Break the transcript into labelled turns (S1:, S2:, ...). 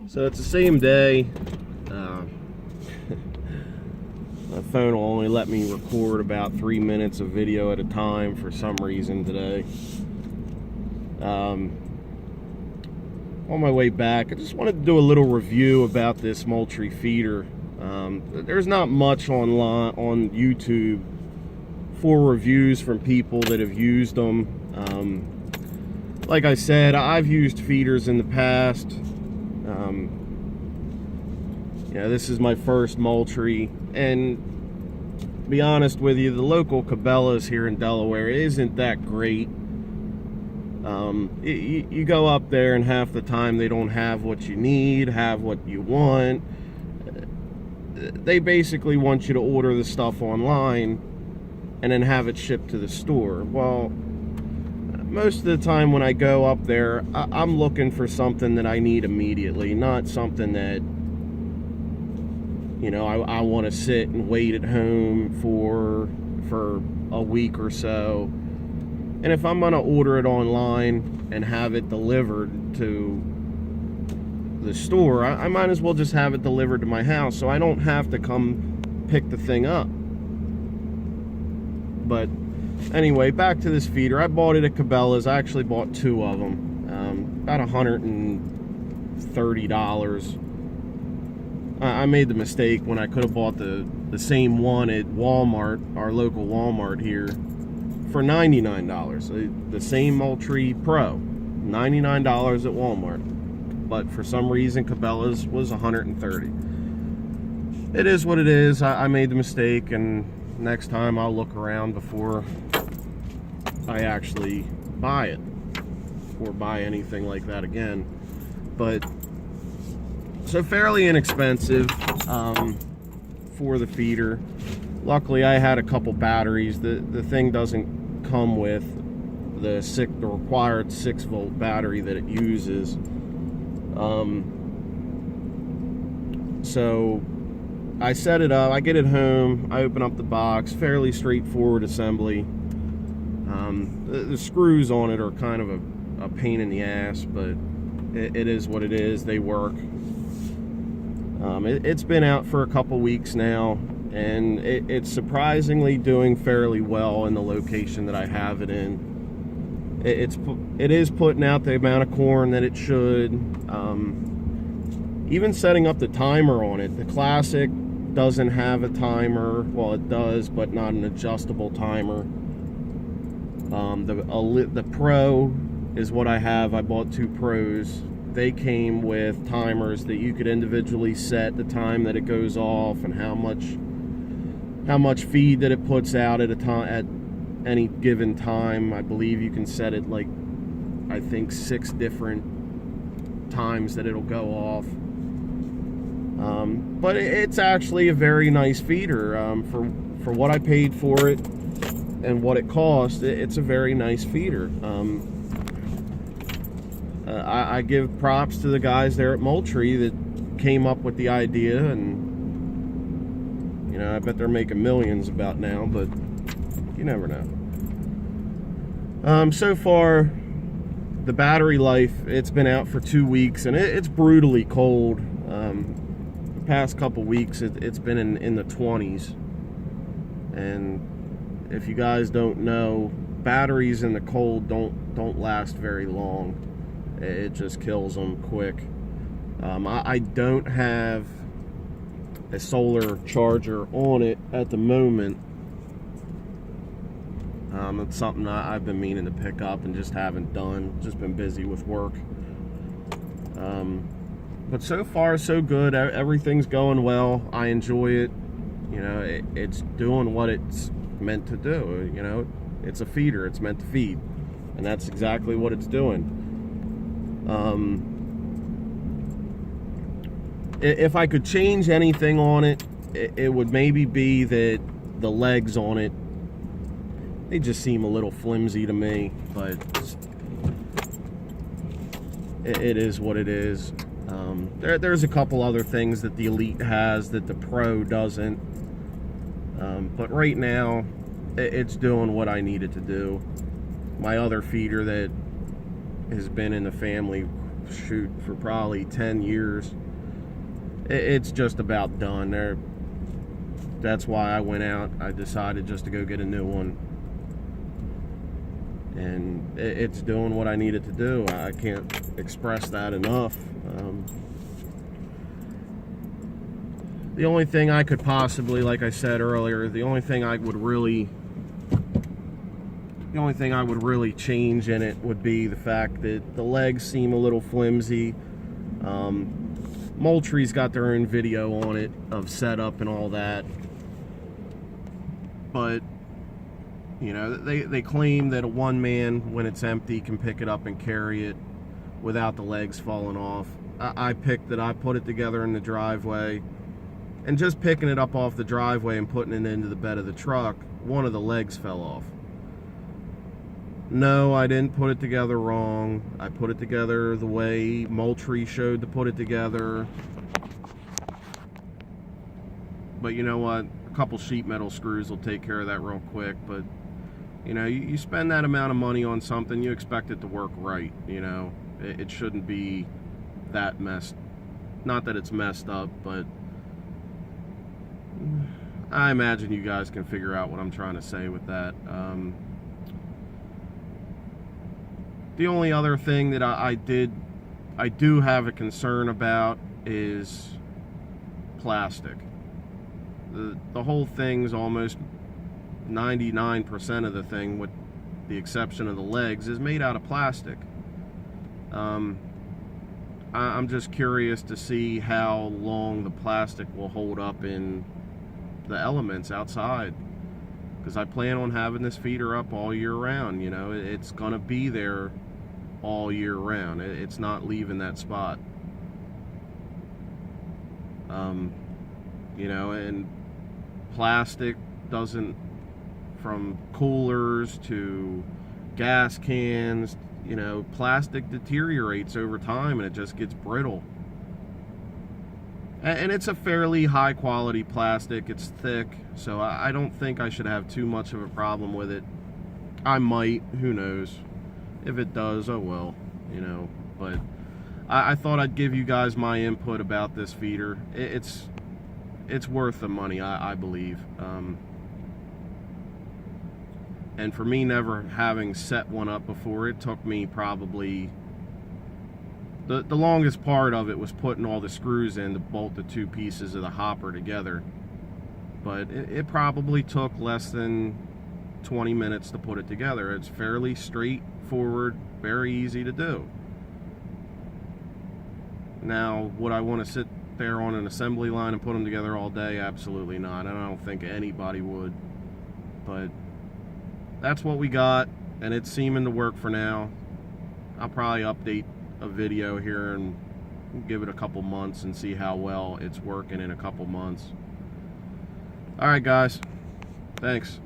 S1: So it's the same day. My phone will only let me record about 3 minutes of video at a time for some reason today. On my way back, I just wanted to do a little review about this Moultrie feeder. There's not much online on YouTube for reviews from people that have used them. Like I said, I've used feeders in the past. This is my first Moultrie, and to be honest with you, the local cabelas here in Delaware isn't that great. You go up there and half the time they don't have what you need, have what you want. They basically want you to order the stuff online and then have it shipped to the store. Well, most of the time when I go up there, I'm looking for something that I need immediately, not something that, I want to sit and wait at home for a week or so. And if I'm going to order it online and have it delivered to the store, I might as well just have it delivered to my house so I don't have to come pick the thing up. But anyway, back to this feeder. I bought it at Cabela's. I actually bought two of them, about $130. I made the mistake when I could have bought the same one at Walmart, our local Walmart here, for $99. The same Moultrie Pro, $99 at Walmart. But for some reason, Cabela's was $130. It is what it is. I made the mistake, and next time I'll look around before I actually buy it or buy anything like that again. But so fairly inexpensive for the feeder. Luckily, I had a couple batteries. The thing doesn't come with the required 6-volt battery that it uses. So I set it up. I get it home. I open up the box. Fairly straightforward assembly. The screws on it are kind of a pain in the ass, but it is what it is. They work. It's been out for a couple weeks now, and it's surprisingly doing fairly well in the location that I have it in. It is putting out the amount of corn that it should. Even setting up the timer on it. The Classic doesn't have a timer. Well, it does, but not an adjustable timer. The Pro is what I have. I bought two Pros. They came with timers that you could individually set the time that it goes off and how much feed that it puts out at any given time. I believe you can set it I think 6 different times that it'll go off. But it's actually a very nice feeder for what I paid for it and what it cost. It's a very nice feeder. I give props to the guys there at Moultrie that came up with the idea, and I bet they're making millions about now, but you never know. So far, the battery life, it's been out for 2 weeks, and it's brutally cold. The past couple weeks, it's been in the 20s, and if you guys don't know, batteries in the cold don't last very long. It just kills them quick. I don't have a solar charger on it at the moment. It's something I've been meaning to pick up and just haven't done. Just been busy with work. But so far, so good. Everything's going well. I enjoy it. It's doing what it's meant to do. It's a feeder. It's meant to feed. And that's exactly what it's doing. If I could change anything on it, it would maybe be that the legs on it, they just seem a little flimsy to me, but it is what it is. There's a couple other things that the Elite has that the Pro doesn't, but right now it's doing what I need it to do. My other feeder that has been in the family shoot, for probably 10 years. It's just about done there. That's why I went out. I decided just to go get a new one, and it's doing what I need it to do. I can't express that enough. The only thing I could possibly, like I said earlier, the only thing I would really change in it would be the fact that the legs seem a little flimsy. Moultrie's got their own video on it of setup and all that, but you know, they claim that a one man, when it's empty, can pick it up and carry it without the legs falling off. I picked it, I put it together in the driveway, and just picking it up off the driveway and putting it into the bed of the truck, one of the legs fell off. No, I didn't put it together wrong. I put it together the way Moultrie showed to put it together. But you know what? A couple sheet metal screws will take care of that real quick. But you know, you spend that amount of money on something, you expect it to work right. You know, it shouldn't be that messed. Not that it's messed up, but I imagine you guys can figure out what I'm trying to say with that. The only other thing that I do have a concern about is plastic. The whole thing's almost 99% of the thing, with the exception of the legs, is made out of plastic. I'm just curious to see how long the plastic will hold up in the elements outside, because I plan on having this feeder up all year round. You know, it's gonna be there all year round. It's not leaving that spot. You know, and plastic doesn't, from coolers to gas cans, you know, plastic deteriorates over time and it just gets brittle. And it's a fairly high quality plastic. It's thick, so I don't think I should have too much of a problem with it. I might, who knows. If it does, oh well, you know. But I thought I'd give you guys my input about this feeder. It's worth the money, I believe. And for me, never having set one up before, it took me probably... The longest part of it was putting all the screws in to bolt the two pieces of the hopper together. But it probably took less than 20 minutes to put it together. It's fairly straightforward, very easy to do. Now, would I want to sit there on an assembly line and put them together all day? Absolutely not. I don't think anybody would. But that's what we got, and it's seeming to work for now. I'll probably update a video here and give it a couple months and see how well it's working in a couple months. Alright guys, thanks.